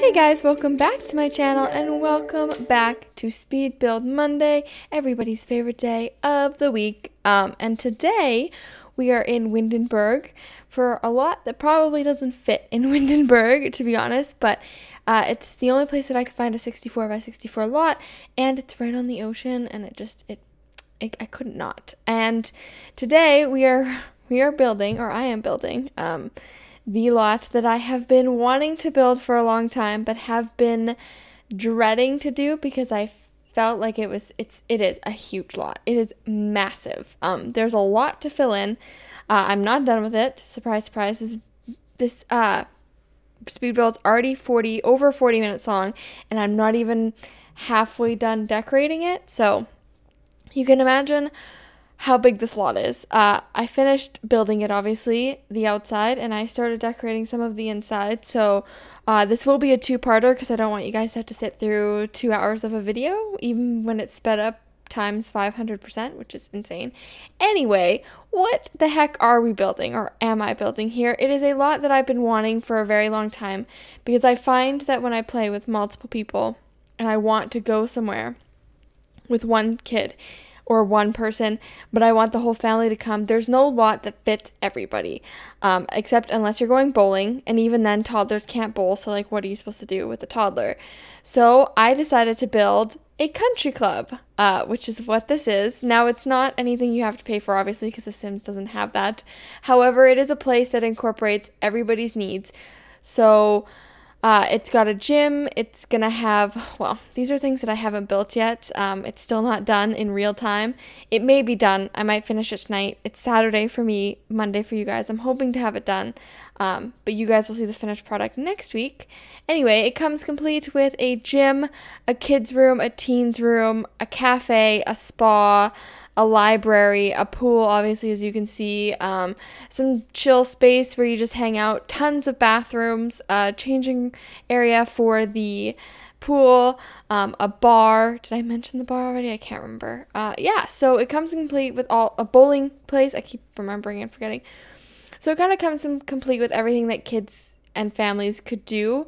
Hey guys, welcome back to my channel and welcome back to Speed Build Monday, everybody's favorite day of the week. And today we are in Windenburg for a lot that probably doesn't fit in Windenburg, to be honest, but it's the only place that I could find a 64 by 64 lot, and it's right on the ocean, and I couldn't not. And today we are building, or I am building, the lot that I have been wanting to build for a long time, but have been dreading to do because I felt like it is a huge lot. It is massive. There's a lot to fill in. I'm not done with it. Surprise, surprise. This speed build's already over 40 minutes long, and I'm not even halfway done decorating it. So you can imagine how big this lot is. I finished building it, obviously, the outside, and I started decorating some of the inside. So this will be a two-parter because I don't want you guys to have to sit through 2 hours of a video, even when it's sped up times 500%, which is insane. Anyway, what the heck are we building, or am I building here? It is a lot that I've been wanting for a very long time because I find that when I play with multiple people and I want to go somewhere with one kid or one person, but I want the whole family to come, there's no lot that fits everybody, except unless you're going bowling, and even then toddlers can't bowl, so like what are you supposed to do with a toddler? So I decided to build a country club, which is what this is. Now, it's not anything you have to pay for, obviously, because The Sims doesn't have that. However, it is a place that incorporates everybody's needs. So it's got a gym. It's gonna have, well, these are things that I haven't built yet. It's still not done in real time. It may be done. I might finish it tonight. It's Saturday for me, Monday for you guys. I'm hoping to have it done, but you guys will see the finished product next week. Anyway, it comes complete with a gym, a kids room, a teens room, a cafe, a spa, a library, a pool, obviously, as you can see, some chill space where you just hang out, tons of bathrooms, changing area for the pool, a bar. Did I mention the bar already? I can't remember. Yeah, so it comes complete with a bowling place. I keep remembering and forgetting. So it kind of comes complete with everything that kids and families could do.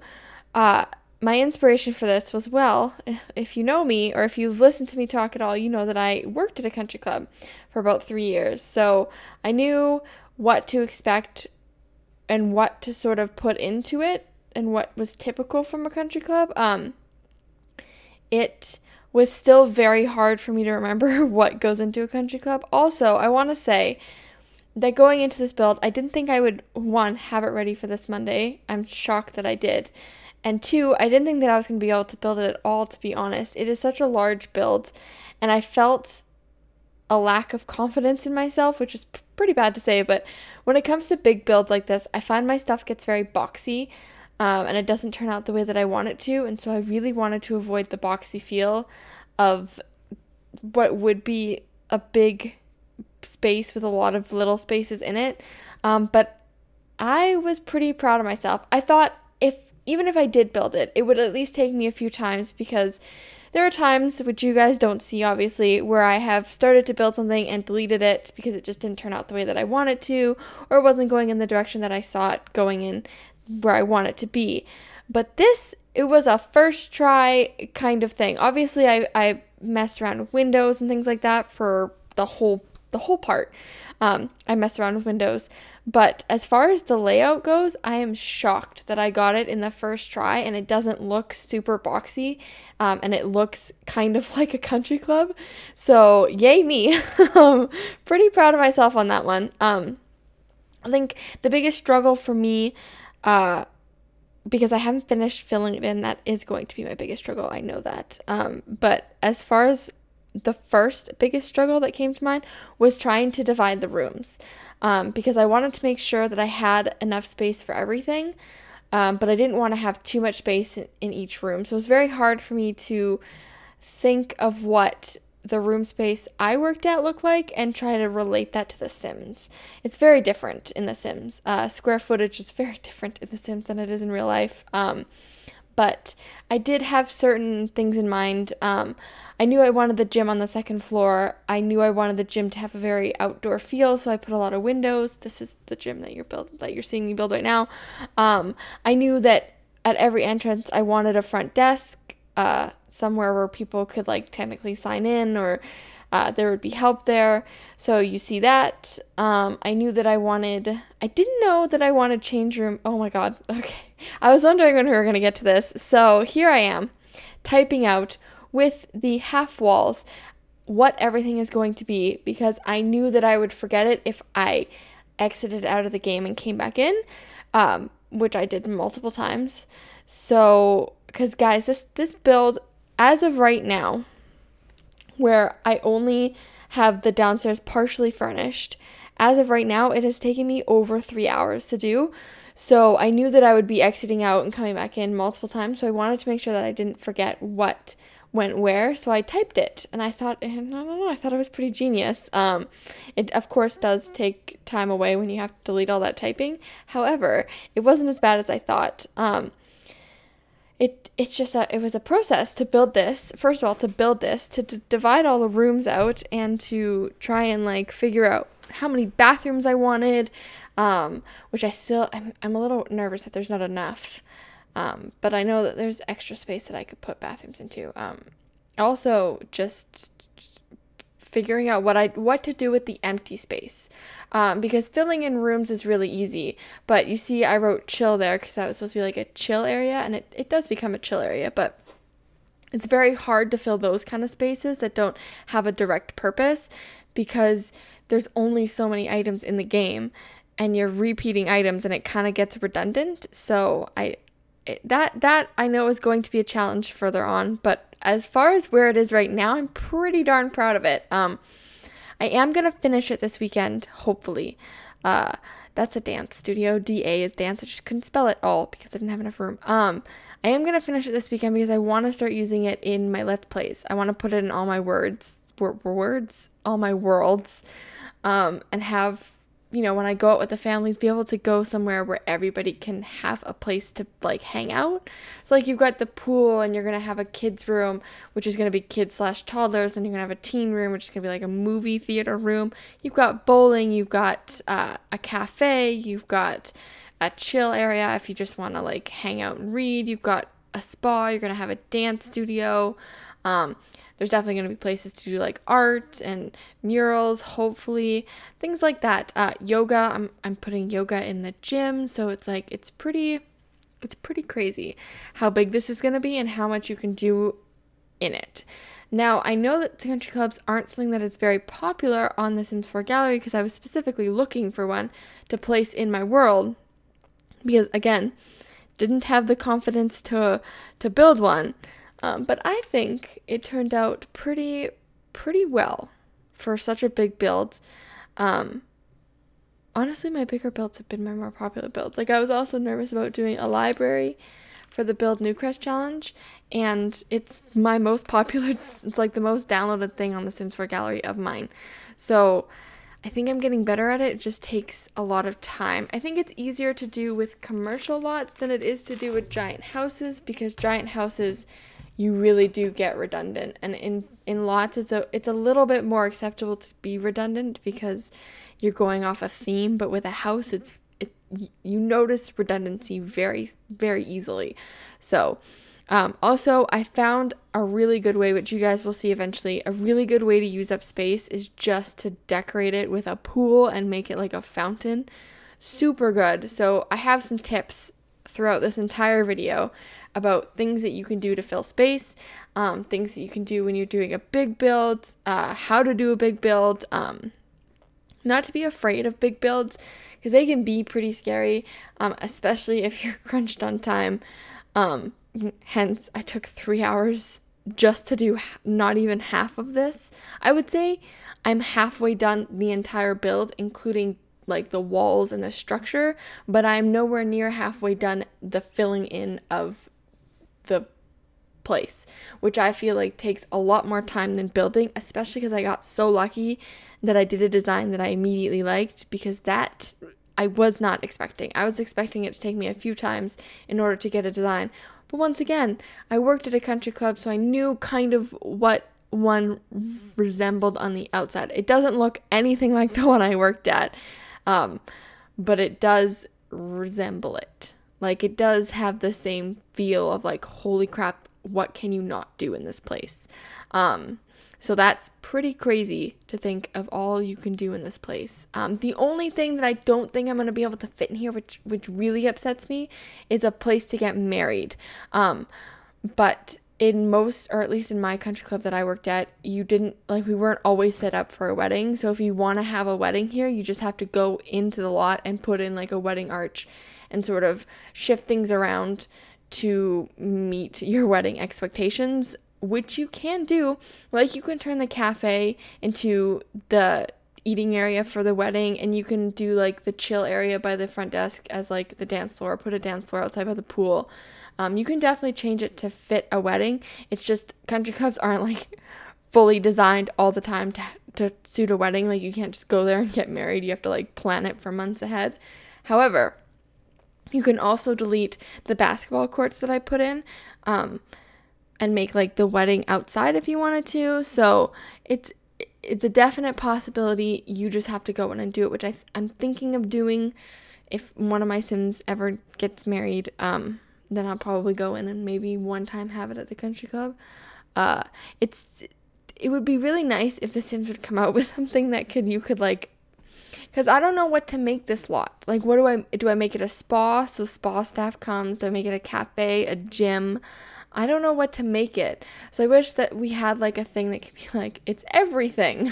My inspiration for this was, well, if you know me or if you've listened to me talk at all, you know that I worked at a country club for about 3 years. So I knew what to expect and what to sort of put into it and what was typical from a country club. It was still very hard for me to remember what goes into a country club. Also, I want to say that going into this build, I didn't think I would, one, have it ready for this Monday. I'm shocked that I did. And two, I didn't think that I was going to be able to build it at all, to be honest. It is such a large build, and I felt a lack of confidence in myself, which is pretty bad to say, but when it comes to big builds like this, I find my stuff gets very boxy, and it doesn't turn out the way that I want it to, and so I really wanted to avoid the boxy feel of what would be a big space with a lot of little spaces in it, but I was pretty proud of myself. I thought even if I did build it, it would at least take me a few times, because there are times, which you guys don't see obviously, where I have started to build something and deleted it because it just didn't turn out the way that I wanted to, or it wasn't going in the direction that I saw it going in where I want it to be. But this, it was a first try kind of thing. Obviously, I messed around with windows and things like that for the whole part. I messed around with windows, but as far as the layout goes, I am shocked that I got it in the first try, and it doesn't look super boxy, and it looks kind of like a country club, so yay me. Pretty proud of myself on that one. I think the biggest struggle for me, because I haven't finished filling it in, that is going to be my biggest struggle, I know that, but as far as the first biggest struggle that came to mind was trying to divide the rooms, because I wanted to make sure that I had enough space for everything, but I didn't want to have too much space in each room. So it was very hard for me to think of what the room space I worked at looked like and try to relate that to The Sims. It's very different in The Sims. Square footage is very different in The Sims than it is in real life. But I did have certain things in mind. I knew I wanted the gym on the second floor. I knew I wanted the gym to have a very outdoor feel, so I put a lot of windows. This is the gym that you're seeing me build right now. I knew that at every entrance, I wanted a front desk, somewhere where people could like technically sign in, or there would be help there. So you see that. I didn't know that I wanted change room. Oh my God. Okay. I was wondering when we were going to get to this. So here I am typing out with the half walls what everything is going to be, because I knew that I would forget it if I exited out of the game and came back in, which I did multiple times. So, because guys, this build, as of right now, where I only have the downstairs partially furnished, as of right now, it has taken me over 3 hours to do. So I knew that I would be exiting out and coming back in multiple times. So I wanted to make sure that I didn't forget what went where. So I typed it, and I thought, I don't know, I thought it was pretty genius. It of course does take time away when you have to delete all that typing. However, it wasn't as bad as I thought. It was a process to build this. First of all, to divide all the rooms out, and to try and like figure out how many bathrooms I wanted, which I'm a little nervous that there's not enough. But I know that there's extra space that I could put bathrooms into. Also, just figuring out what to do with the empty space, because filling in rooms is really easy. But you see, I wrote chill there because that was supposed to be like a chill area, and it does become a chill area, but it's very hard to fill those kind of spaces that don't have a direct purpose, because there's only so many items in the game, and you're repeating items, and it kind of gets redundant. So that I know is going to be a challenge further on, but as far as where it is right now, I'm pretty darn proud of it. I am going to finish it this weekend, hopefully. That's a dance studio. DA is dance. I just couldn't spell it all because I didn't have enough room. I am going to finish it this weekend because I want to start using it in my Let's Plays. I want to put it in all my all my worlds, and have, when I go out with the families, be able to go somewhere where everybody can have a place to like hang out. So like you've got the pool, and you're going to have a kids room, which is going to be kids/toddlers, and you're going to have a teen room, which is going to be like a movie theater room. You've got bowling, you've got a cafe, you've got a chill area if you just want to like hang out and read. You've got a spa, you're going to have a dance studio. There's definitely going to be places to do like art and murals, hopefully, things like that. Yoga, I'm putting yoga in the gym, so it's pretty crazy how big this is going to be and how much you can do in it. Now, I know that country clubs aren't something that is very popular on the Sims 4 gallery, because I was specifically looking for one to place in my world, because again, didn't have the confidence to build one. But I think it turned out pretty well for such a big build. Honestly, my bigger builds have been my more popular builds. Like, I was also nervous about doing a library for the Build Newcrest challenge, and it's my most popular, it's like the most downloaded thing on the Sims 4 gallery of mine. So I think I'm getting better at it. It just takes a lot of time. I think it's easier to do with commercial lots than it is to do with giant houses, because giant houses, you really do get redundant, and in lots it's a little bit more acceptable to be redundant because you're going off a theme. But with a house, you notice redundancy very, very easily. So also, I found a really good way, which you guys will see eventually, a really good way to use up space is just to decorate it with a pool and make it like a fountain. Super good. So I have some tips throughout this entire video about things that you can do to fill space, things that you can do when you're doing a big build, how to do a big build, not to be afraid of big builds, because they can be pretty scary, especially if you're crunched on time. Hence, I took 3 hours just to do not even half of this. I would say I'm halfway done the entire build, including like the walls and the structure, but I'm nowhere near halfway done the filling in of the place, which I feel like takes a lot more time than building, especially because I got so lucky that I did a design that I immediately liked, because that I was not expecting. I was expecting it to take me a few times in order to get a design. But once again, I worked at a country club, so I knew kind of what one resembled on the outside. It doesn't look anything like the one I worked at, but it does resemble it. Like, it does have the same feel of like, holy crap, what can you not do in this place? So that's pretty crazy to think of all you can do in this place. The only thing that I don't think I'm going to be able to fit in here, which really upsets me, is a place to get married. But in most, or at least in my country club that I worked at, we weren't always set up for a wedding. So if you want to have a wedding here, you just have to go into the lot and put in like a wedding arch and sort of shift things around to meet your wedding expectations, which you can do. Like, you can turn the cafe into the eating area for the wedding, and you can do like the chill area by the front desk as like the dance floor, put a dance floor outside by the pool. You can definitely change it to fit a wedding. It's just country clubs aren't like fully designed all the time to suit a wedding. Like, you can't just go there and get married. You have to like plan it for months ahead. However, you can also delete the basketball courts that I put in, and make like the wedding outside if you wanted to. So it's a definite possibility. You just have to go in and do it, which I'm thinking of doing. If one of my Sims ever gets married, then I'll probably go in and maybe one time have it at the country club. It would be really nice if the Sims would come out with something that you could like, because I don't know what to make this lot. Like, what do I make it a spa so spa staff comes? Do I make it a cafe, a gym? I don't know what to make it. So I wish that we had like a thing that could be like, it's everything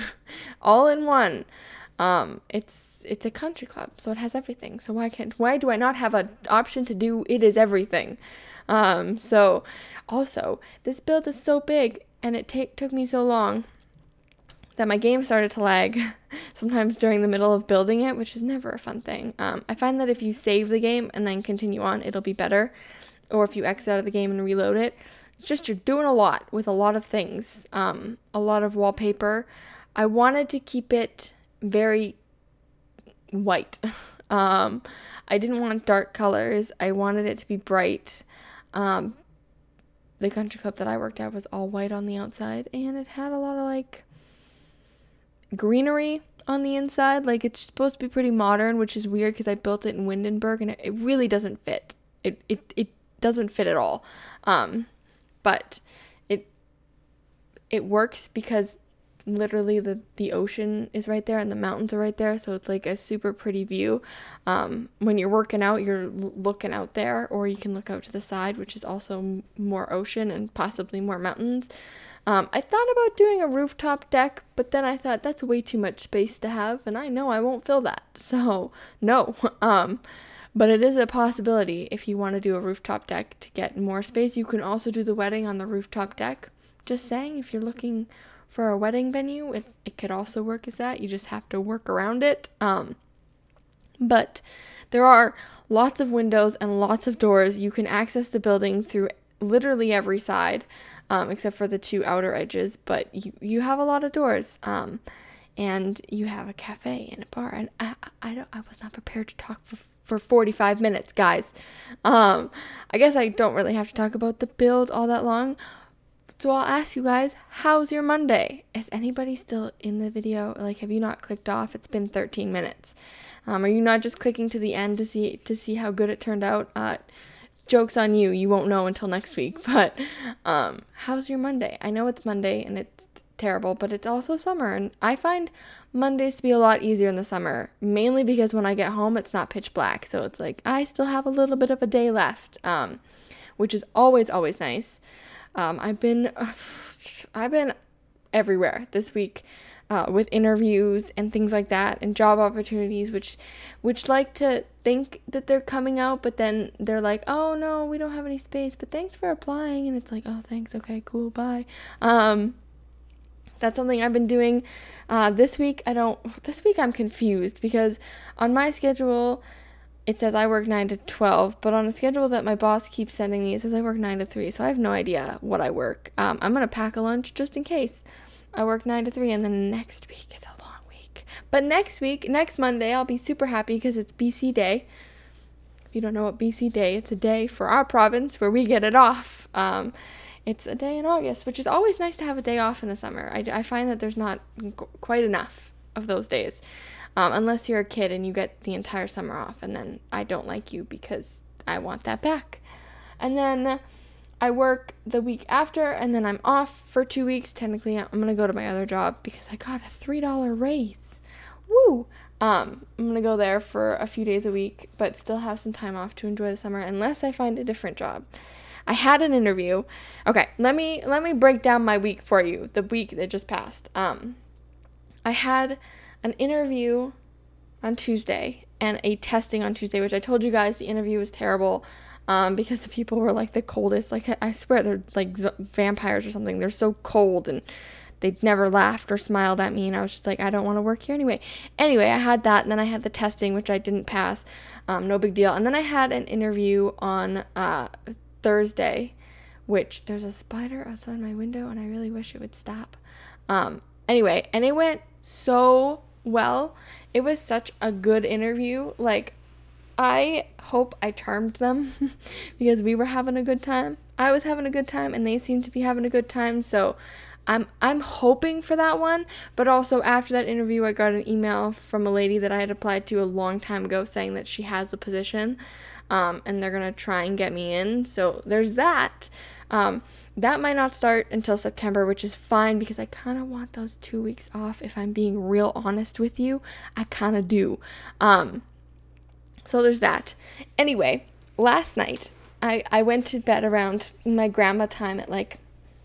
all in one. It's a country club, so it has everything. So why do I not have an option to do it is everything? So also, this build is so big and it took me so long that my game started to lag sometimes during the middle of building it, which is never a fun thing. I find that if you save the game and then continue on, it'll be better. Or if you exit out of the game and reload it. It's just you're doing a lot with a lot of things. A lot of wallpaper. I wanted to keep it very white. I didn't want dark colors. I wanted it to be bright. The country club that I worked at was all white on the outside, and it had a lot of like greenery on the inside. Like, it's supposed to be pretty modern, which is weird because I built it in Windenburg and it really doesn't fit. It doesn't fit at all. But it works because literally the ocean is right there and the mountains are right there, so it's like a super pretty view. When you're working out, you're looking out there, or you can look out to the side, which is also more ocean and possibly more mountains. I thought about doing a rooftop deck, but then I thought that's way too much space to have, and I know I won't fill that, so no. But it is a possibility if you want to do a rooftop deck to get more space. You can also do the wedding on the rooftop deck. Just saying, if you're looking for a wedding venue, it could also work as that. You just have to work around it. But there are lots of windows and lots of doors. You can access the building through literally every side, except for the two outer edges. But you have a lot of doors. And you have a cafe and a bar. And I was not prepared to talk for 45 minutes, guys. I guess I don't really have to talk about the build all that long. So I'll ask you guys, how's your Monday? Is anybody still in the video? Like, have you not clicked off? It's been 13 minutes. Are you not just clicking to the end to see how good it turned out? Joke's on you. You won't know until next week. But how's your Monday? I know it's Monday and it's terrible, but it's also summer, and I find Mondays to be a lot easier in the summer, mainly because when I get home it's not pitch black, so it's like I still have a little bit of a day left, which is always nice. I've been everywhere this week with interviews and things like that, and job opportunities, which like to think that they're coming out, but then they're like, oh no, we don't have any space, but thanks for applying, and it's like, oh thanks, okay, cool, bye. That's something I've been doing this week. This week I'm confused because on my schedule it says I work 9 to 12, but on a schedule that my boss keeps sending me, it says I work 9 to 3, so I have no idea what I work. I'm going to pack a lunch just in case. I work 9 to 3, and then next week is a long week. But next Monday, I'll be super happy because it's BC Day. If you don't know what BC Day, it's a day for our province where we get it off. It's a day in August, which is always nice to have a day off in the summer. I find that there's not quite enough of those days, unless you're a kid and you get the entire summer off, and then I don't like you because I want that back. And then I work the week after, and then I'm off for 2 weeks. Technically, I'm going to go to my other job because I got a $3 raise. Woo! I'm going to go there for a few days a week, but still have some time off to enjoy the summer unless I find a different job. I had an interview. Okay, let me break down my week for you, the week that just passed. I had an interview on Tuesday and a testing on Tuesday, which I told you guys the interview was terrible because the people were like the coldest. Like, I swear they're like vampires or something. They're so cold, and they'd never laughed or smiled at me, and I was just like, I don't want to work here anyway. Anyway, I had that, and then I had the testing, which I didn't pass. No big deal. And then I had an interview on Thursday, which there's a spider outside my window, and I really wish it would stop. Anyway, and it went so well. It was such a good interview. Like, I hope I charmed them because we were having a good time. I was having a good time, and they seemed to be having a good time, so I'm hoping for that one. But also, after that interview, I got an email from a lady that I had applied to a long time ago saying that she has a position, and they're gonna try and get me in. So there's that. That might not start until September, which is fine because I kind of want those 2 weeks off. If I'm being real honest with you, I kind of do. So there's that. Anyway, last night I went to bed around my grandma time at like,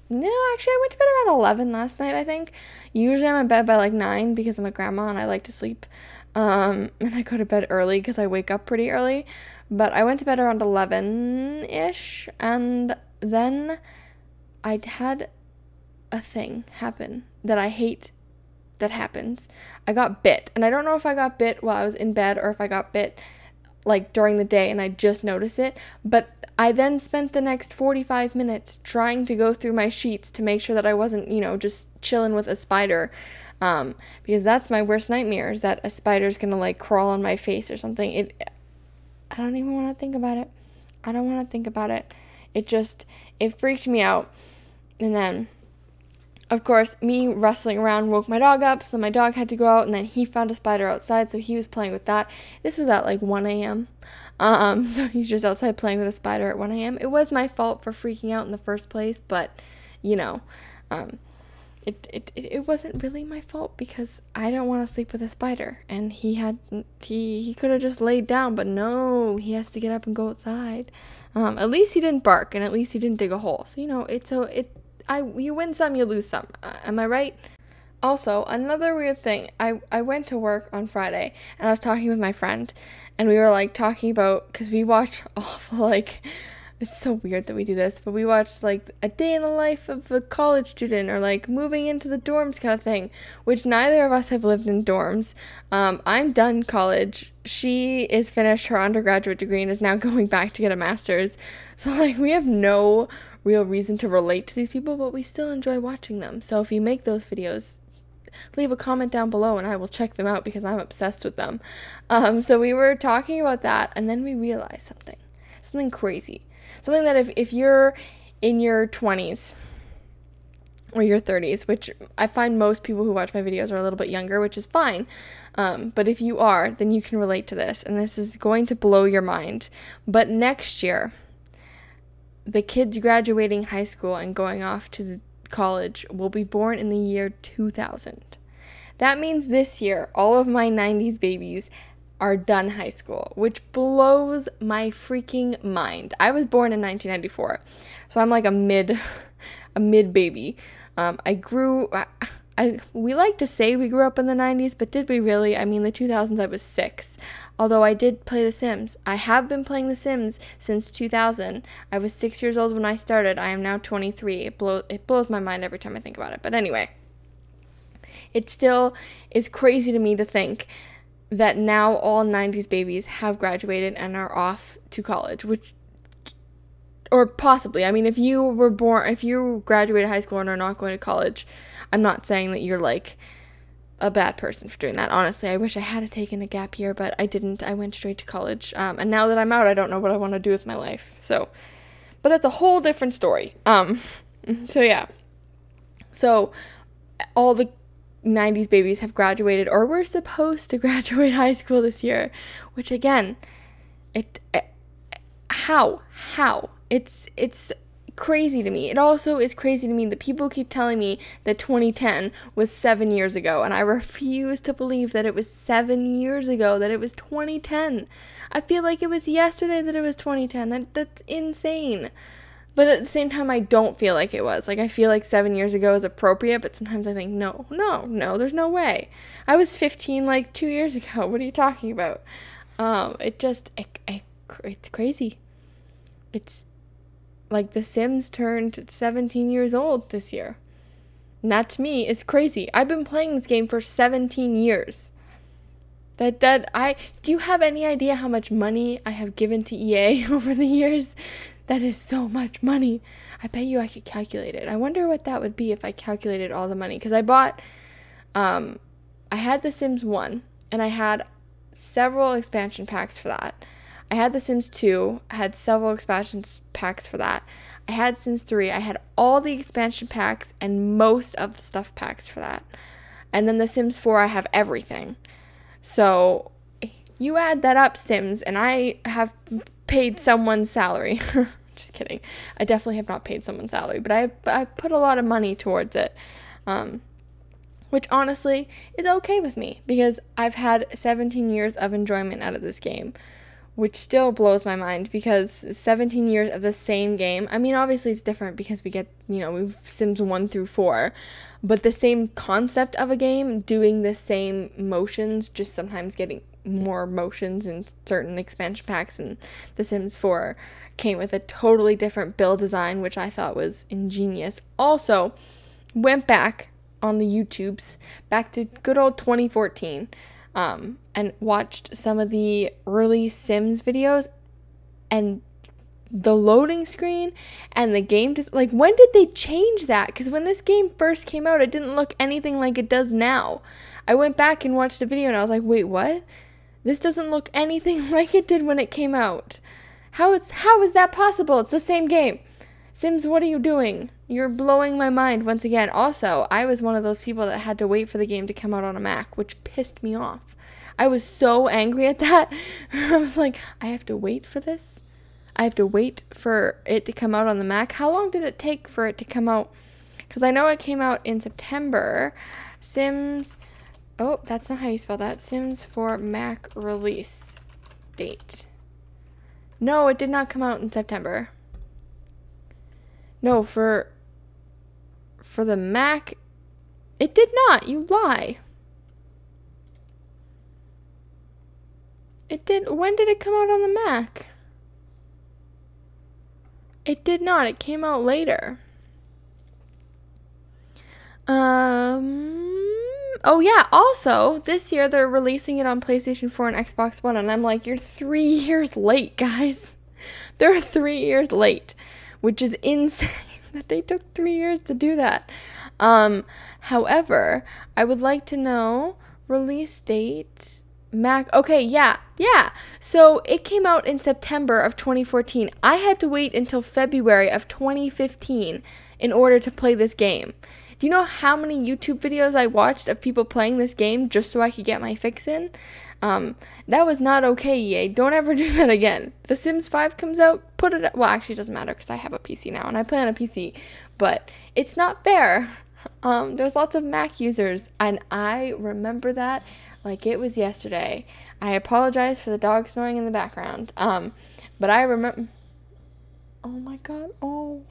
no, actually, I went to bed around 11 last night, I think. Usually I'm in bed by like 9 because I'm a grandma and I like to sleep. And I go to bed early because I wake up pretty early. But I went to bed around 11-ish, and then I had a thing happen that I hate that happens. I got bit, and I don't know if I got bit while I was in bed or if I got bit like during the day and I just noticed it, but I then spent the next 45 minutes trying to go through my sheets to make sure that I wasn't, just chilling with a spider, because that's my worst nightmare, is that a spider's gonna like crawl on my face or something. I don't even want to think about it. I don't want to think about it. It freaked me out. And then, of course, me wrestling around woke my dog up, so my dog had to go out, and then he found a spider outside, so he was playing with that. This was at like 1 a.m. So he's just outside playing with a spider at 1 a.m. It was my fault for freaking out in the first place, but, it wasn't really my fault because I don't want to sleep with a spider, and he could have just laid down, but no, he has to get up and go outside. At least he didn't bark, and at least he didn't dig a hole. So, you win some, you lose some. Am I right? Also, another weird thing, I went to work on Friday, and I was talking with my friend, and we were, like, talking about, because we watch all the, like, it's so weird that we do this, but we watched, like, a day in the life of a college student, or, like, moving into the dorms kind of thing, which neither of us have lived in dorms. I'm done college. She is finished her undergraduate degree and is now going back to get a master's. So, like, we have no real reason to relate to these people, but we still enjoy watching them. So if you make those videos, leave a comment down below and I will check them out because I'm obsessed with them. So we were talking about that, and then we realized something crazy. Something that if you're in your 20s or your 30s, which I find most people who watch my videos are a little bit younger, which is fine. But if you are, then you can relate to this, and this is going to blow your mind. But next year, the kids graduating high school and going off to college will be born in the year 2000. That means this year, all of my 90s babies are done high school, which blows my freaking mind. I was born in 1994, so I'm like a mid baby. We like to say we grew up in the 90s, but did we really? I mean, the 2000s I was 6. Although I did play The Sims. I have been playing The Sims since 2000. I was 6 years old when I started. I am now 23. It blows my mind every time I think about it. But anyway, it still is crazy to me to think that now all 90s babies have graduated and are off to college, or possibly, I mean, if you graduated high school and are not going to college, I'm not saying that you're like a bad person for doing that. Honestly, I wish I had taken a gap year, but I didn't. I went straight to college. And now that I'm out, I don't know what I want to do with my life. So, but that's a whole different story. So yeah. So all the 90s babies have graduated, or were supposed to graduate high school this year, which again, How? It's crazy to me. It also is crazy to me that people keep telling me that 2010 was 7 years ago, and I refuse to believe that it was 7 years ago, that it was 2010. I feel like it was yesterday that it was 2010. That's insane. But at the same time, I don't feel like it was. Like, I feel like 7 years ago is appropriate, but sometimes I think, no, there's no way. I was 15 like 2 years ago. What are you talking about? It's crazy. It's like The Sims turned 17 years old this year. And that to me is crazy. I've been playing this game for 17 years. Do you have any idea how much money I have given to EA over the years? That is so much money. I bet you I could calculate it. I wonder what that would be if I calculated all the money. Because I bought, I had The Sims 1, and I had several expansion packs for that. I had The Sims 2, I had several expansion packs for that. I had Sims 3, I had all the expansion packs and most of the stuff packs for that. And then The Sims 4, I have everything. So you add that up, Sims, and I have paid someone's salary. Just kidding. I definitely have not paid someone's salary, but I put a lot of money towards it. Which honestly is okay with me because I've had 17 years of enjoyment out of this game, which still blows my mind because 17 years of the same game. I mean, obviously it's different because we get, we've Sims 1 through 4, but the same concept of a game, doing the same motions, just sometimes getting more motions in certain expansion packs, and The Sims 4 came with a totally different build design, which I thought was ingenious. Also, went back on the YouTubes, back to good old 2014, and watched some of the early Sims videos, and the loading screen and the game just, like, when did they change that? Because when this game first came out, it didn't look anything like it does now. I went back and watched a video and I was like, wait, what? This doesn't look anything like it did when it came out. How is that possible? It's the same game. Sims, what are you doing? You're blowing my mind once again. Also, I was one of those people that had to wait for the game to come out on a Mac, which pissed me off. I was so angry at that. I was like, I have to wait for this? I have to wait for it to come out on the Mac? How long did it take for it to come out? Because I know it came out in September. Sims... Oh, that's not how you spell that. Sims 4 Mac release date. No, it did not come out in September. No, for the Mac, it did not. You lie. It did. When did it come out on the Mac? It did not. It came out later. Oh yeah, also, this year they're releasing it on PlayStation 4 and Xbox One, and I'm like, you're 3 years late, guys. They're 3 years late, which is insane that they took 3 years to do that. However, I would like to know release date, Mac. Okay, yeah. So it came out in September of 2014. I had to wait until February of 2015 in order to play this game. Do you know how many YouTube videos I watched of people playing this game just so I could get my fix in? That was not okay, EA. Don't ever do that again. If The Sims 5 comes out, put it... Well, actually, it doesn't matter because I have a PC now and I play on a PC. But it's not fair. There's lots of Mac users, and I remember that like it was yesterday. I apologize for the dog snoring in the background. But I remember... Oh my god. Oh...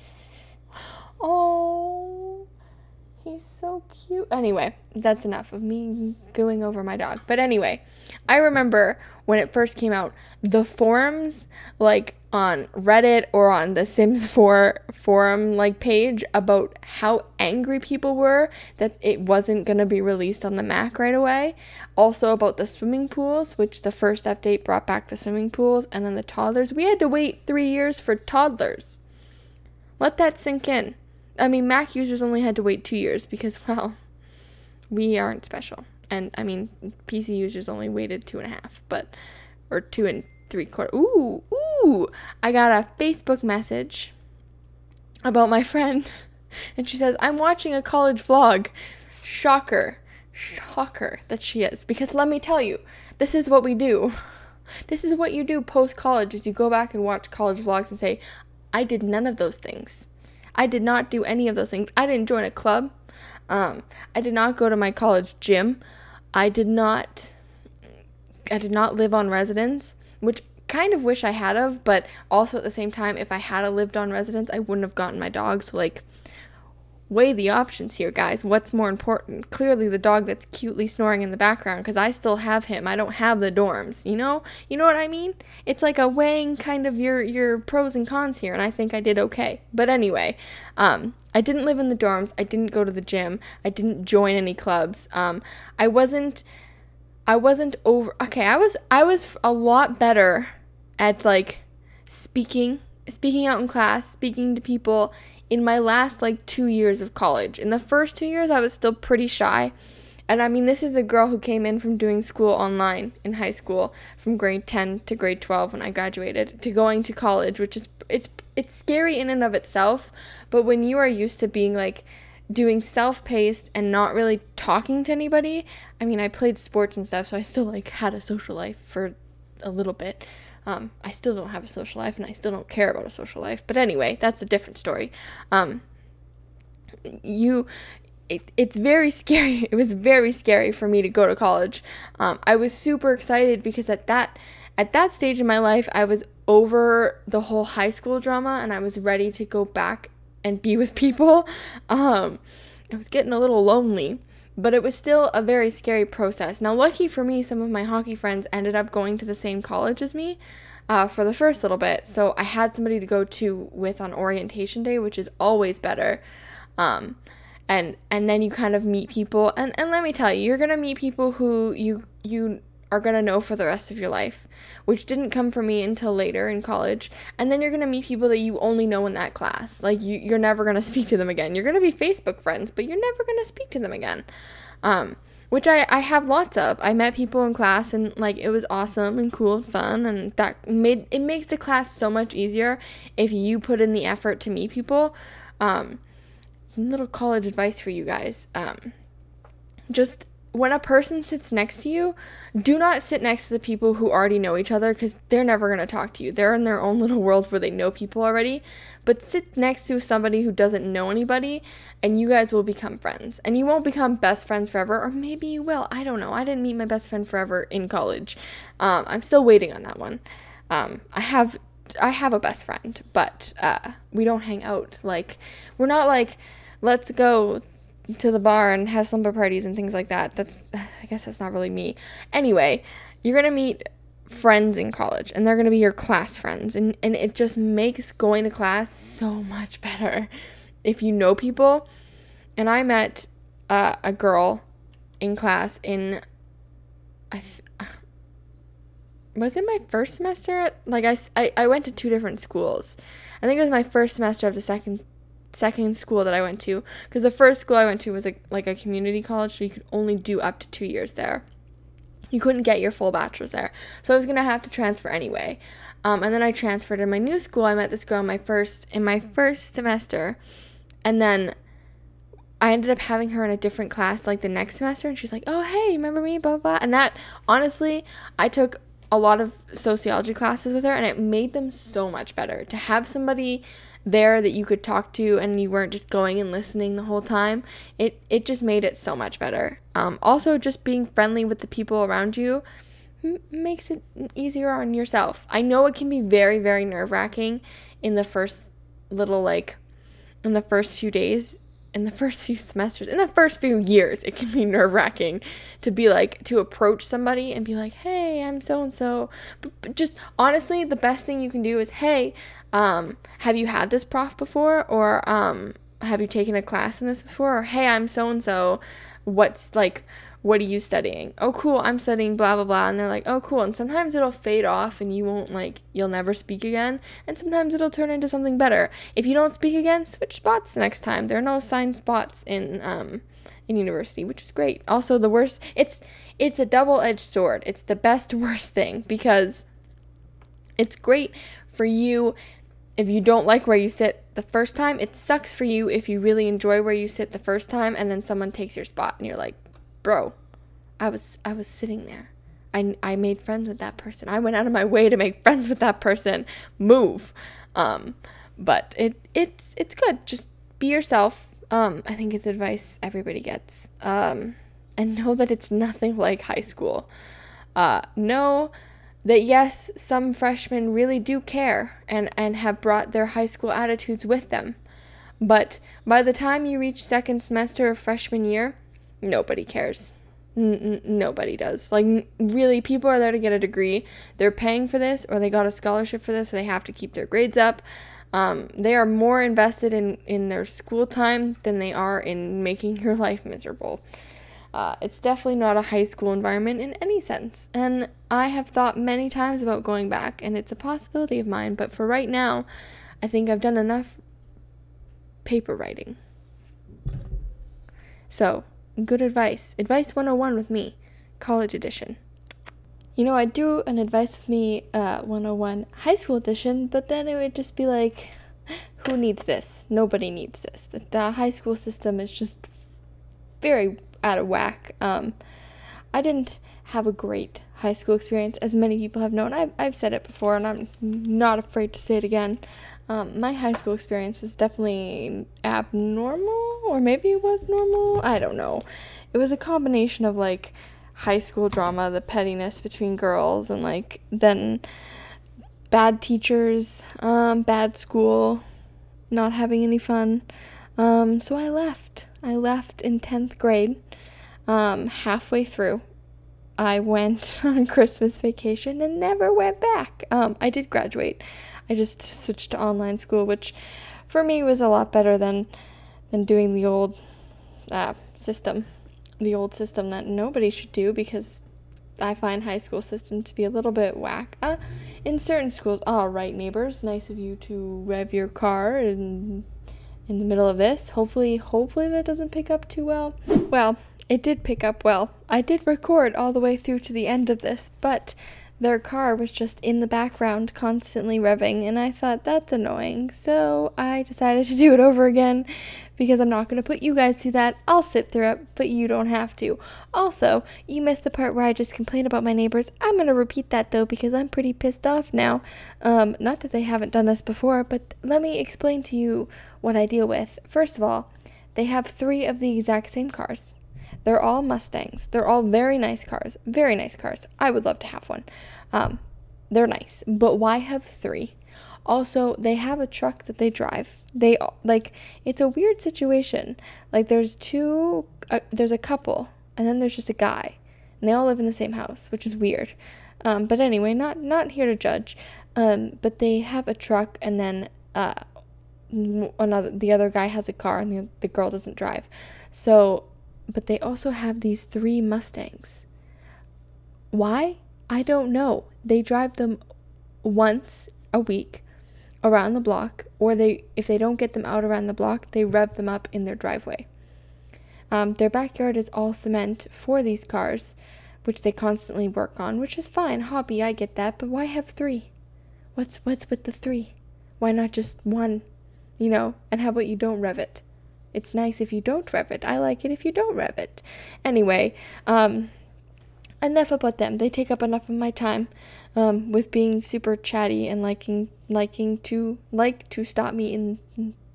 He's so cute. Anyway, that's enough of me going over my dog. But anyway, I remember when it first came out, the forums, like on Reddit or on the Sims 4 forum like page, about how angry people were that it wasn't going to be released on the Mac right away. Also about the swimming pools, which the first update brought back the swimming pools, and then the toddlers. We had to wait 3 years for toddlers. Let that sink in. I mean, Mac users only had to wait 2 years because, well, we aren't special. And, I mean, PC users only waited 2.5, or 2 3/4. Ooh, I got a Facebook message about my friend, and she says, I'm watching a college vlog. Shocker that she is, because let me tell you, this is what we do. This is what you do post-college, is you go back and watch college vlogs and say, I did none of those things. I did not do any of those things. I didn't join a club. I did not go to my college gym. I did not live on residence, which kind of wish I had of, but also at the same time, if I had lived on residence, I wouldn't have gotten my dog. So like, weigh the options here, guys. What's more important? Clearly the dog that's cutely snoring in the background, because I still have him. I don't have the dorms, you know what I mean? It's like a weighing kind of your pros and cons here, and I think I did okay. But anyway, I didn't live in the dorms. I didn't go to the gym. I didn't join any clubs. I wasn't over. Okay, I was a lot better at like speaking out in class, speaking to people in my last like 2 years of college. In the first 2 years, I was still pretty shy. And I mean, this is a girl who came in from doing school online in high school, from grade 10 to grade 12 when I graduated, to going to college, which is it's scary in and of itself. But when you are used to being like doing self-paced and not really talking to anybody, I mean, I played sports and stuff, so I still like had a social life for a little bit. I still don't have a social life, and I still don't care about a social life. But anyway, that's a different story. It's very scary. It was very scary for me to go to college. I was super excited because at that stage in my life, I was over the whole high school drama, and I was ready to go back and be with people. I was getting a little lonely, but it was still a very scary process. Now, lucky for me, some of my hockey friends ended up going to the same college as me for the first little bit. So I had somebody to go to with on orientation day, which is always better. And then you kind of meet people. And let me tell you, you're going to meet people who you are going to know for the rest of your life, which didn't come for me until later in college. And then you're going to meet people that you only know in that class. Like, you're never going to speak to them again. You're going to be Facebook friends, but you're never going to speak to them again. Which I have lots of. I met people in class, and like, it was awesome and cool and fun, and it makes the class so much easier if you put in the effort to meet people. Little college advice for you guys. Just when a person sits next to you, do not sit next to the people who already know each other, because they're never going to talk to you. They're in their own little world where they know people already. But sit next to somebody who doesn't know anybody, and you guys will become friends. And you won't become best friends forever, or maybe you will. I don't know. I didn't meet my best friend forever in college. I'm still waiting on that one. I have a best friend, but we don't hang out. Like, we're not like, let's go to the bar and have slumber parties and things like that. I guess that's not really me. Anyway, you're gonna meet friends in college, and they're gonna be your class friends, and it just makes going to class so much better if you know people. And I met a girl in class in was it my first semester? I went to 2 different schools. I think it was my first semester of the second school that I went to, because the first school I went to was like a community college, so you could only do up to 2 years there. You couldn't get your full bachelor's there, so I was gonna have to transfer anyway. And then I transferred in my new school. I met this girl in my first semester, and then I ended up having her in a different class like the next semester, and she's like, "Oh, hey, remember me?" Blah blah. And that, honestly, I took a lot of sociology classes with her, and it made them so much better to have somebody there that you could talk to, and you weren't just going and listening the whole time. It just made it so much better. Also, just being friendly with the people around you makes it easier on yourself. I know it can be very, very nerve-wracking in the first in the first few days, in the first few semesters, in the first few years. It can be nerve-wracking to be like, to approach somebody and be like, "Hey, I'm so-and-so." But just honestly, the best thing you can do is, "Hey, have you had this prof before?" Or have you taken a class in this before? Or, "Hey, I'm so-and-so. What are you studying?" "Oh, cool, I'm studying blah, blah, blah." And they're like, "Oh, cool." And sometimes it'll fade off and you'll never speak again. And sometimes it'll turn into something better. If you don't speak again, switch spots the next time. There are no assigned spots in university, which is great. Also, the worst, it's a double-edged sword. It's the best worst thing, because it's great for you if you don't like where you sit the first time. It sucks for you if you really enjoy where you sit the first time and then someone takes your spot and you're like, "Bro, I was sitting there. I made friends with that person. I went out of my way to make friends with that person. Move. But it's good. Just be yourself. I think it's advice everybody gets. And know that it's nothing like high school. Know that yes, some freshmen really do care and have brought their high school attitudes with them. But by the time you reach second semester of freshman year, nobody cares. Nobody does. Like, really, people are there to get a degree. They're paying for this, or they got a scholarship for this, so they have to keep their grades up. They are more invested in their school time than they are in making your life miserable. It's definitely not a high school environment in any sense. And I have thought many times about going back, and it's a possibility of mine. But for right now, I think I've done enough paper writing. So, good advice. Advice 101 with me, college edition. You know, I'd do an advice with me 101 high school edition, but then it would just be like, who needs this? Nobody needs this. The high school system is just very out of whack. I didn't have a great high school experience, as many people have known. I've said it before, and I'm not afraid to say it again. My high school experience was definitely abnormal, or maybe it was normal. I don't know. It was a combination of, like, high school drama, the pettiness between girls, and, like, then bad teachers, bad school, not having any fun. So I left. I left in 10th grade. Halfway through, I went on Christmas vacation and never went back. I did graduate. I just switched to online school, which for me was a lot better than doing the old system. The old system that nobody should do, because I find high school system to be a little bit whack. In certain schools, all right, neighbors, nice of you to rev your car in the middle of this. Hopefully that doesn't pick up too well. Well, it did pick up well. I did record all the way through to the end of this, but their car was just in the background constantly revving, and I thought that's annoying, so I decided to do it over again, because I'm not going to put you guys through that. I'll sit through it, but you don't have to. Also, you missed the part where I just complained about my neighbors. I'm going to repeat that, though, because I'm pretty pissed off now. Not that they haven't done this before, but let me explain to you what I deal with. First of all, they have 3 of the exact same cars. They're all Mustangs. They're all very nice cars. Very nice cars. I would love to have one. They're nice. But why have 3? Also, they have a truck that they drive. It's a weird situation. Like, there's a couple, and then there's just a guy. And they all live in the same house, which is weird. But anyway, not here to judge. But they have a truck, and then the other guy has a car, and the girl doesn't drive. So, but they also have these 3 Mustangs. Why? I don't know. They drive them once a week around the block, or if they don't get them out around the block, they rev them up in their driveway. Their backyard is all cement for these cars, which they constantly work on, which is fine. Hobby, I get that, but why have 3? What's with the 3? Why not just 1? And how about you don't rev it? It's nice if you don't rev it. I like it if you don't rev it. Anyway, enough about them. They take up enough of my time with being super chatty and liking to stop me in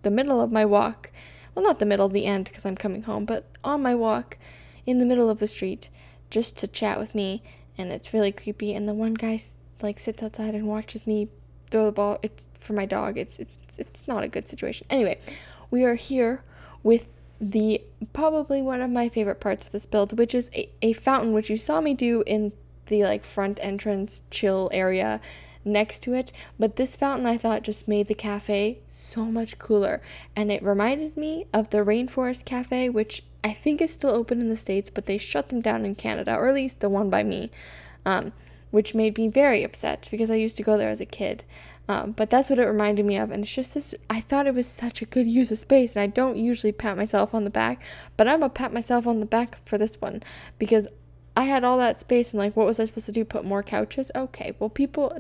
the middle of my walk. Well, not the middle, the end, because I'm coming home, but on my walk in the middle of the street just to chat with me, and it's really creepy. And the one guy sits outside and watches me throw the ball. It's for my dog. It's not a good situation. Anyway, we are here with probably one of my favorite parts of this build, which is a fountain, which you saw me do in the front entrance chill area next to it. But this fountain, I thought, just made the cafe so much cooler, and it reminded me of the Rainforest Cafe, which I think is still open in the States, but they shut them down in Canada, or at least the one by me, which made me very upset because I used to go there as a kid. But that's what it reminded me of, and it's just this, I thought it was such a good use of space, and I don't usually pat myself on the back, but I'm gonna pat myself on the back for this one, because I had all that space, and what was I supposed to do, put more couches? Okay, well, people,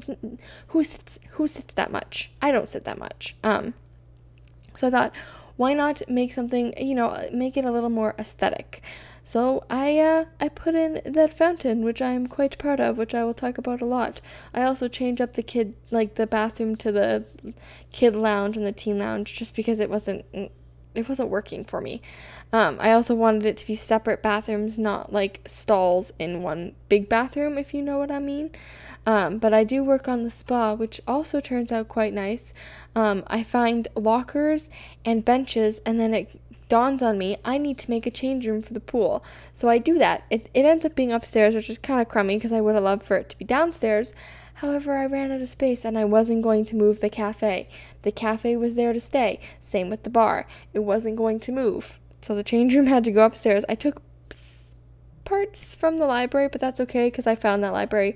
who sits that much? I don't sit that much. So I thought, why not make something, make it a little more aesthetic? So I put in that fountain, which I'm quite proud of, which I will talk about a lot. I also changed up the bathroom to the kid lounge and the teen lounge, just because it wasn't working for me. I also wanted it to be separate bathrooms, not like stalls in one big bathroom, if you know what I mean. But I do work on the spa, which also turns out quite nice. I find lockers and benches, and then it dawns on me I need to make a change room for the pool. So I do that. It ends up being upstairs, which is kind of crummy because I would have loved for it to be downstairs. However, I ran out of space and I wasn't going to move the cafe. The cafe was there to stay. Same with the bar. It wasn't going to move. So the change room had to go upstairs. I took parts from the library, but that's okay because I found that library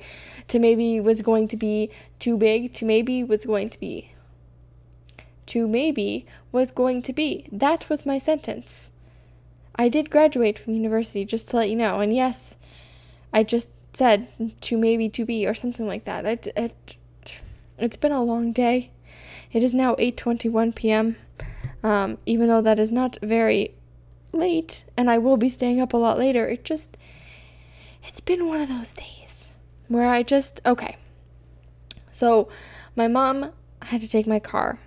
to maybe was going to be too big, to maybe was going to be. That was my sentence. I did graduate from university, just to let you know. And yes, I just said to maybe to be or something like that. It's been a long day. It is now 8:21 p.m. Even though that is not very late, and I will be staying up a lot later. It's been one of those days where okay. So my mom had to take my car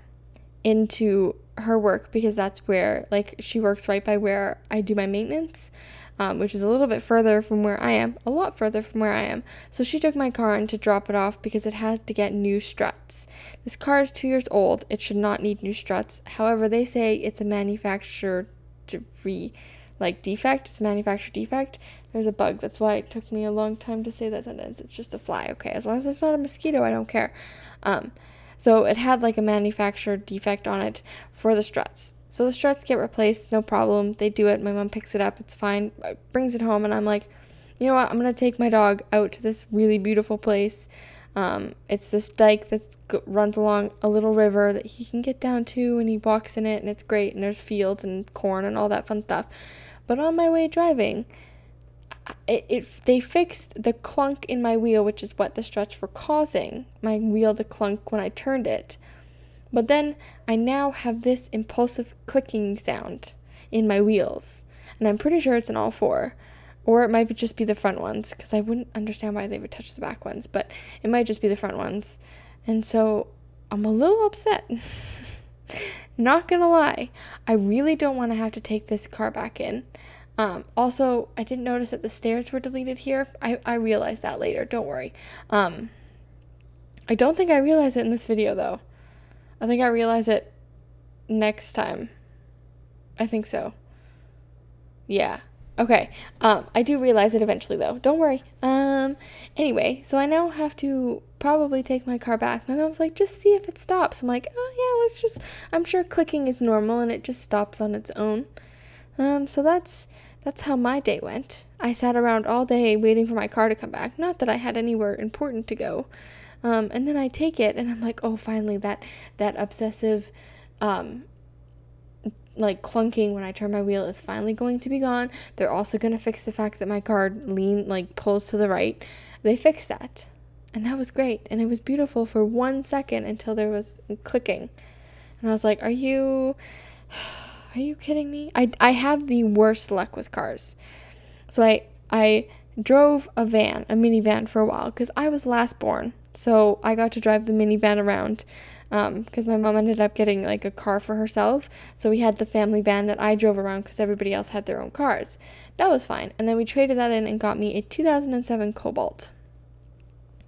into her work because that's where, she works right by where I do my maintenance, which is a little bit further from where I am, a lot further from where I am. So she took my car in to drop it off because it had to get new struts. This car is 2 years old. It should not need new struts. However, they say it's a manufacturer defect. It's a manufacturer defect. There's a bug. That's why it took me a long time to say that sentence. It's just a fly. Okay, as long as it's not a mosquito, I don't care. So it had a manufacturer defect on it for the struts. So the struts get replaced, no problem. They do it. My mom picks it up. It's fine. Brings it home, and I'm like, you know what? I'm going to take my dog out to this really beautiful place. It's this dike that runs along a little river that he can get down to, and he walks in it, and it's great, and there's fields and corn and all that fun stuff. But on my way driving, they fixed the clunk in my wheel, which is what the struts were causing my wheel to clunk when I turned it. But then I now have this impulsive clicking sound in my wheels, and I'm pretty sure it's in all four, or it might just be the front ones, because I wouldn't understand why they would touch the back ones, but it might just be the front ones. And so I'm a little upset. Not gonna lie, I really don't want to have to take this car back in. Also, I didn't notice that the stairs were deleted here. I realized that later, don't worry. I don't think I realized it in this video, though. I think I realize it next time. I think so. Yeah. Okay. I do realize it eventually, though. Don't worry. Anyway, so I now have to probably take my car back. My mom's like, just see if it stops. I'm like, oh, yeah, I'm sure clicking is normal and it just stops on its own. So that's how my day went. I sat around all day waiting for my car to come back. Not that I had anywhere important to go. And then I take it and I'm like, oh, finally that obsessive, clunking when I turn my wheel is finally going to be gone. They're also going to fix the fact that my car pulls to the right. They fixed that. And that was great. And it was beautiful for 1 second until there was clicking. And I was like, are you kidding me? I have the worst luck with cars. So I drove a minivan for a while because I was last born. So I got to drive the minivan around because my mom ended up getting a car for herself. So we had the family van that I drove around because everybody else had their own cars. That was fine. And then we traded that in and got me a 2007 Cobalt,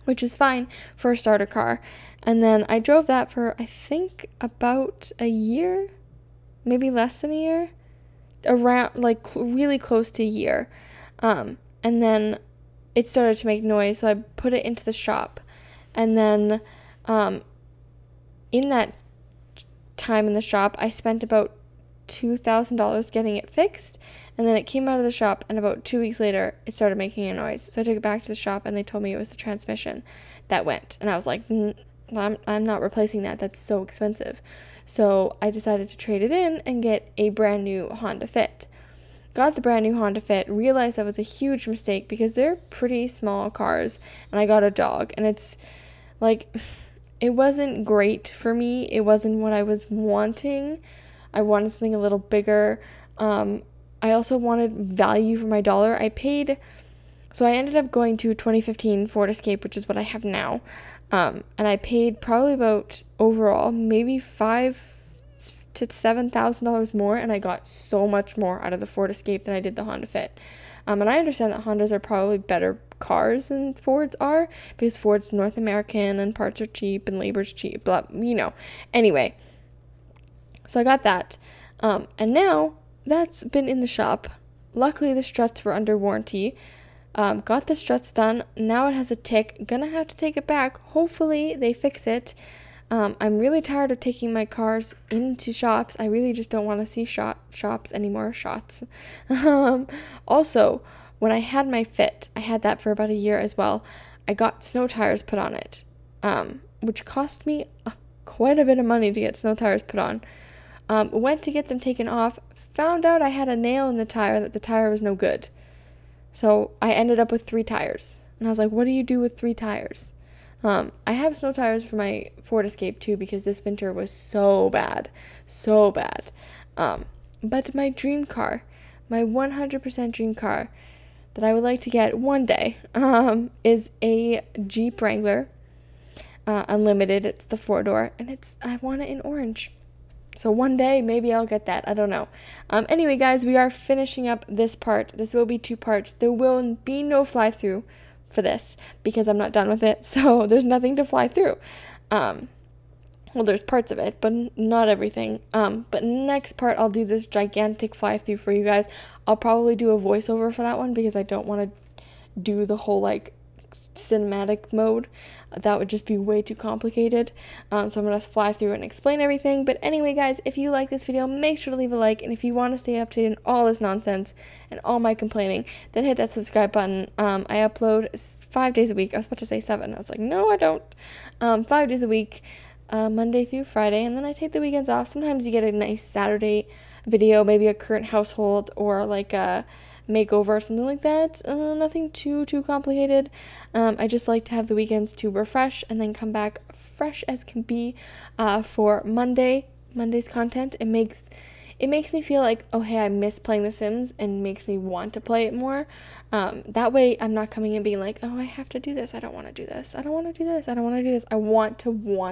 which is fine for a starter car. And then I drove that for, I think, about a year, maybe less than a year, around, really close to a year. And then it started to make noise, so I put it into the shop. And then in that time in the shop, I spent about $2,000 getting it fixed. And then it came out of the shop, and about 2 weeks later, it started making a noise. So I took it back to the shop, and they told me it was the transmission that went. And I was like, I'm not replacing that. That's so expensive. So I decided to trade it in and get a brand new Honda Fit. Got the brand new Honda Fit, realized that was a huge mistake because they're pretty small cars, and I got a dog, and it's it wasn't great for me. It wasn't what I was wanting. I wanted something a little bigger. I also wanted value for my dollar. So I ended up going to a 2015 Ford Escape, which is what I have now. And I paid probably about overall maybe $5,000 to $7,000 more, and I got so much more out of the Ford Escape than I did the Honda Fit. And I understand that Hondas are probably better cars than Fords are, because Ford's North American and parts are cheap and labor's cheap, blah, Anyway, so I got that. And now that's been in the shop. Luckily, the struts were under warranty. Got the struts done. Now it has a tick. Gonna have to take it back. Hopefully they fix it. I'm really tired of taking my cars into shops. I really just don't want to see shops anymore. Shots. Also, when I had my Fit, I had that for about a year as well. I got snow tires put on it, which cost me quite a bit of money to get snow tires put on. Went to get them taken off. Found out I had a nail in the tire, that the tire was no good. So I ended up with 3 tires. And I was like, what do you do with 3 tires? I have snow tires for my Ford Escape too, because this winter was so bad. So bad. But my dream car, my 100% dream car that I would like to get one day, is a Jeep Wrangler Unlimited. It's the 4-door, and I want it in orange. So one day, maybe I'll get that. I don't know. Anyway, guys, we are finishing up this part. This will be 2 parts. There will be no fly-through for this, because I'm not done with it. So there's nothing to fly through. Well, there's parts of it, but not everything. But next part, I'll do this gigantic fly-through for you guys. I'll probably do a voiceover for that one, because I don't want to do the whole, like, cinematic mode. That would just be way too complicated. So I'm going to fly through and explain everything. But anyway, guys, if you like this video, make sure to leave a like. And if you want to stay updated on all this nonsense and all my complaining, then hit that subscribe button. I upload 5 days a week. I was about to say 7. I was like, no, I don't. 5 days a week, Monday through Friday. And then I take the weekends off. Sometimes you get a nice Saturday video, maybe a current household, or like a makeover or something like that. Nothing too complicated. I just like to have the weekends to refresh and then come back fresh as can be for Monday's content. It makes me feel like, oh hey, I miss playing The Sims, and makes me want to play it more. That way I'm not coming in being like, oh, I have to do this, I don't want to do this, I don't want to do this, I don't want to do this. I want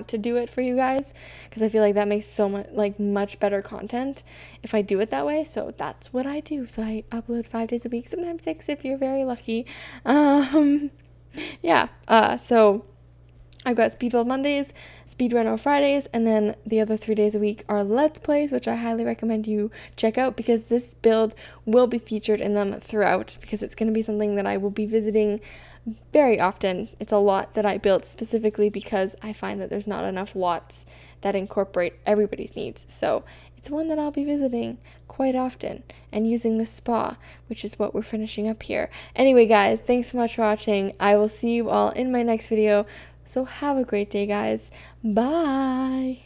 to do it for you guys, because I feel like that makes so much better content if I do it that way. So that's what I do. So I upload 5 days a week, sometimes 6 if you're very lucky. So I've got Speed Build Mondays, Speed Reno Fridays, and then the other 3 days a week are Let's Plays, which I highly recommend you check out, because this build will be featured in them throughout, because it's going to be something that I will be visiting very often. It's a lot that I built specifically because I find that there's not enough lots that incorporate everybody's needs. So it's one that I'll be visiting quite often and using the spa, which is what we're finishing up here. Anyway, guys, thanks so much for watching. I will see you all in my next video. So have a great day, guys. Bye.